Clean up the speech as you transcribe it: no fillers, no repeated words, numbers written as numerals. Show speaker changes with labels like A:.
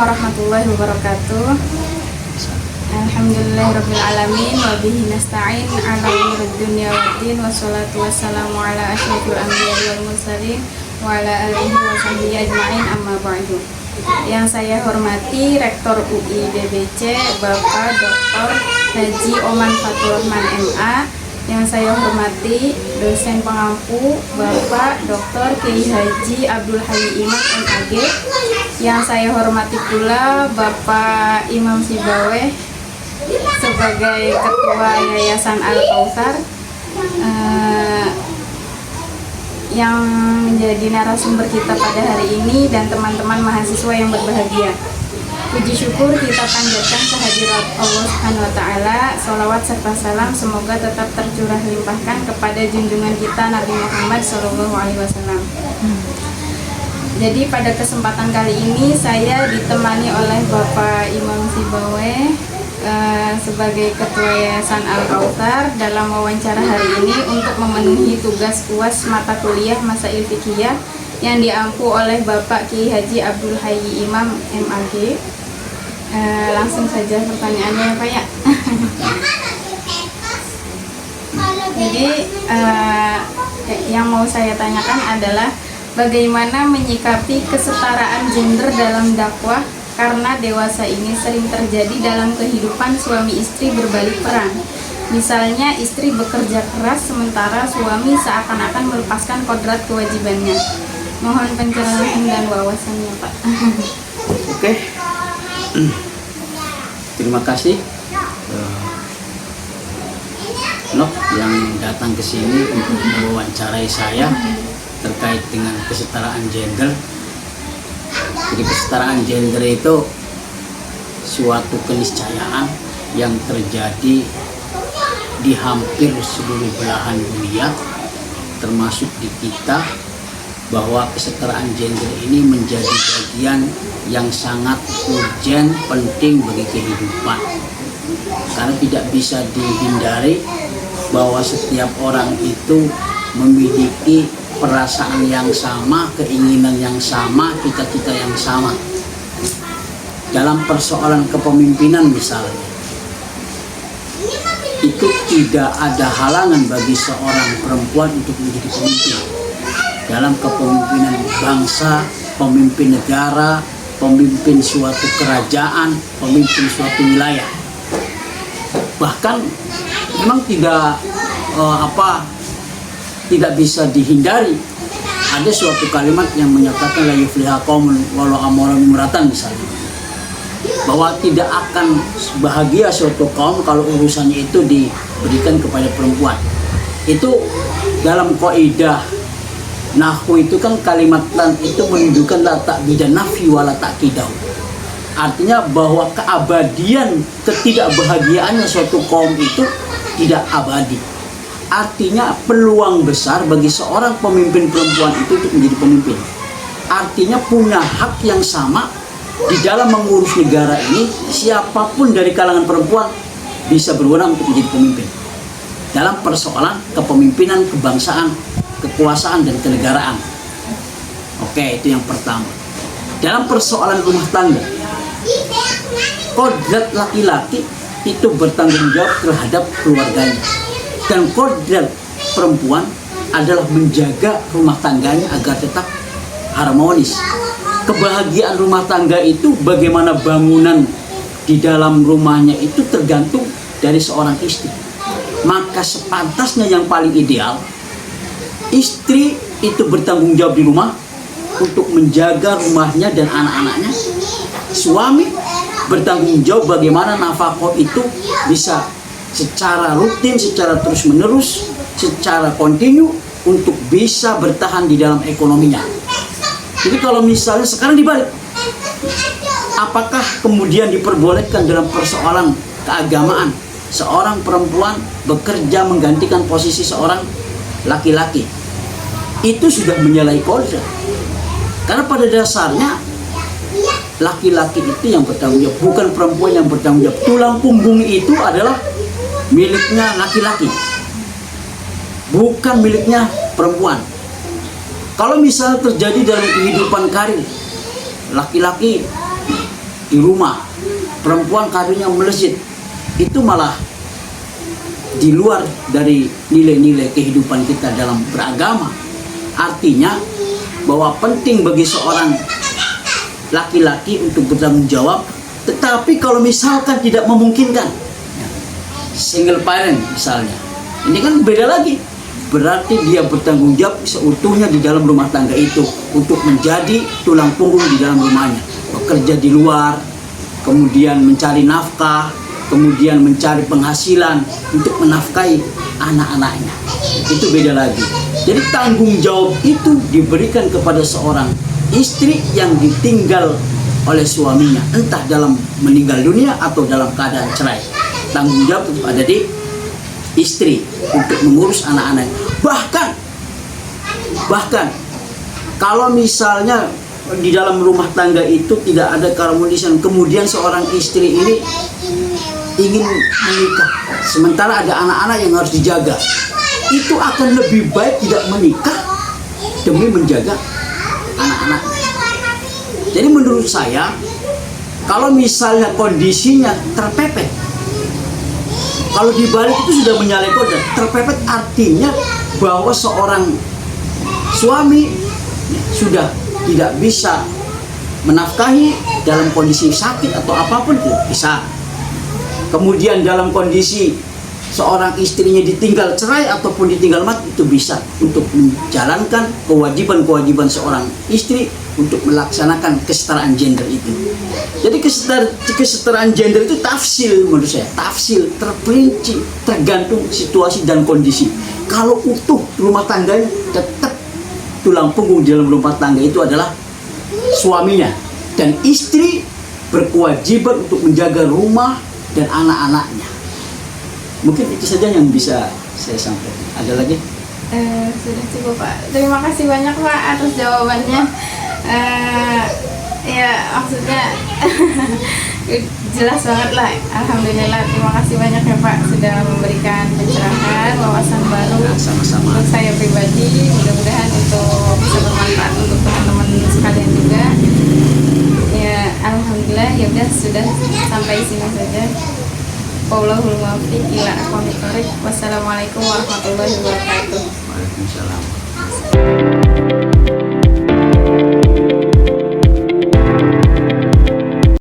A: warahmatullahi wabarakatuh. Alhamdulillahirrabbilalamin. Wabihi nasta'in ala umurid dunya waddin. Wassalatu wassalamu ala asyrafil anbiya wal mursalin wa ala alihi wa sahbihi ajma'in, amma ba'du. Yang saya hormati Rektor UI DBC Bapak Dr. Haji Oman Faturrahman MA. Yang saya hormati dosen pengampu Bapak Dr. Kiai Haji Abdul Hayy Imam MAG. Yang saya hormati pula Bapak Imam Sibaweh sebagai Ketua Yayasan Al-Kautsar, yang menjadi narasumber kita pada hari ini, dan teman-teman mahasiswa yang berbahagia. Puji syukur kita panjatkan kehadirat Allah Subhanahu wa Ta'ala. Sholawat serta salam semoga tetap tercurah limpahkan kepada junjungan kita Nabi Muhammad SAW. Jadi pada kesempatan kali ini saya ditemani oleh Bapak Imam Sibaweh sebagai Ketua Yayasan Al-Kautsar dalam wawancara hari ini untuk memenuhi tugas UAS mata kuliah Masail Fiqhiyah yang diampu oleh Bapak Kiai Haji Abdul Hayy Imam MAG. Langsung saja pertanyaannya ya Pak ya. Jadi yang mau saya tanyakan adalah bagaimana menyikapi kesetaraan gender dalam dakwah, karena dewasa ini sering terjadi dalam kehidupan suami istri berbalik peran. Misalnya istri bekerja keras sementara suami seakan-akan melepaskan kodrat kewajibannya. Mohon pencerahan dan wawasannya Pak.
B: Oke. Terima kasih Nok yang datang ke sini untuk mewawancarai saya terkait dengan kesetaraan gender. Jadi kesetaraan gender itu suatu keniscayaan yang terjadi di hampir seluruh belahan dunia, termasuk di kita, bahwa kesetaraan gender ini menjadi bagian yang sangat urgen, penting bagi kehidupan. Karena tidak bisa dihindari bahwa setiap orang itu memiliki perasaan yang sama, keinginan yang sama, cita-cita yang sama. Dalam persoalan kepemimpinan misalnya, itu tidak ada halangan bagi seorang perempuan untuk menjadi pemimpin. Dalam kepemimpinan bangsa, pemimpin negara, pemimpin suatu kerajaan, pemimpin suatu wilayah. Bahkan memang tidak bisa dihindari. Ada suatu kalimat yang menyatakan la yufliha qaumun walau amara imratan misalnya, bahwa tidak akan bahagia suatu kaum kalau urusannya itu diberikan kepada perempuan. Itu dalam kaidah nahwu itu kan kalimat lan itu menunjukkan la ta'bidan nafi wa la ta'kidahu. Artinya bahwa keabadian ketidakbahagiaannya suatu kaum itu tidak abadi. Artinya peluang besar bagi seorang pemimpin perempuan itu untuk menjadi pemimpin. Artinya punya hak yang sama di dalam mengurus negara ini. Siapapun dari kalangan perempuan bisa berwenang untuk menjadi pemimpin dalam persoalan kepemimpinan, kebangsaan, kekuasaan, dan kenegaraan. Oke, itu yang pertama. Dalam persoalan rumah tangga, kodrat laki-laki itu bertanggung jawab terhadap keluarganya, dan kodrat perempuan adalah menjaga rumah tangganya agar tetap harmonis. Kebahagiaan rumah tangga itu, bagaimana bangunan di dalam rumahnya itu tergantung dari seorang istri. Maka sepantasnya yang paling ideal, istri itu bertanggung jawab di rumah untuk menjaga rumahnya dan anak-anaknya. Suami bertanggung jawab bagaimana nafkah itu bisa secara rutin, secara terus-menerus, secara kontinu untuk bisa bertahan di dalam ekonominya. Jadi kalau misalnya sekarang dibalik, apakah kemudian diperbolehkan dalam persoalan keagamaan seorang perempuan bekerja menggantikan posisi seorang laki-laki? Itu sudah menyalahi kodrat. Karena pada dasarnya laki-laki itu yang bertanggung jawab, bukan perempuan yang bertanggung jawab. Tulang punggung itu adalah miliknya laki-laki, bukan miliknya perempuan. Kalau misalnya terjadi dalam kehidupan karir, laki-laki di rumah, perempuan karirnya melesat, itu malah di luar dari nilai-nilai kehidupan kita dalam beragama. Artinya bahwa penting bagi seorang laki-laki untuk bertanggung jawab, tetapi kalau misalkan tidak memungkinkan, single parent misalnya, ini kan beda lagi. Berarti dia bertanggung jawab seutuhnya di dalam rumah tangga itu untuk menjadi tulang punggung di dalam rumahnya, bekerja di luar, kemudian mencari nafkah, kemudian mencari penghasilan untuk menafkahi anak-anaknya. Itu beda lagi. Jadi tanggung jawab itu diberikan kepada seorang istri yang ditinggal oleh suaminya, entah dalam meninggal dunia atau dalam keadaan cerai. Tanggung jawab itu ada di istri untuk mengurus anak-anak. Bahkan kalau misalnya di dalam rumah tangga itu tidak ada keharmonisan, kemudian seorang istri ini ingin menikah, sementara ada anak-anak yang harus dijaga, itu akan lebih baik tidak menikah demi menjaga anak-anak. Jadi menurut saya, kalau misalnya kondisinya terpepet, kalau dibalik itu sudah menyalahi kode. Terpepet artinya bahwa seorang suami sudah tidak bisa menafkahi dalam kondisi sakit atau apapun itu bisa. Kemudian dalam kondisi seorang istrinya ditinggal cerai ataupun ditinggal mati, itu bisa untuk menjalankan kewajiban-kewajiban seorang istri untuk melaksanakan kesetaraan gender itu. Jadi kesetaraan gender itu tafsil menurut saya, tafsil, terperinci, tergantung situasi dan kondisi. Kalau utuh rumah tangganya, tetap tulang punggung di dalam rumah tangga itu adalah suaminya, dan istri berkewajiban untuk menjaga rumah dan anak-anaknya. Mungkin itu saja yang bisa saya sampaikan. Ada lagi?
A: Sudah cukup, Pak. Terima kasih banyak, Pak, atas jawabannya. Ya maksudnya jelas banget lah. Alhamdulillah, terima kasih banyak ya, Pak, sudah memberikan pencerahan, wawasan baru
B: Sama-sama.
A: untuk saya pribadi. Mudah-mudahan untuk bisa bermanfaat untuk teman-teman sekalian juga. Ya alhamdulillah, ya udah sudah sampai sini saja. Wallahul muwaffiq ila aqwamit thoriq. Wassalamualaikum warahmatullahi wabarakatuh.
B: Waalaikumsalam.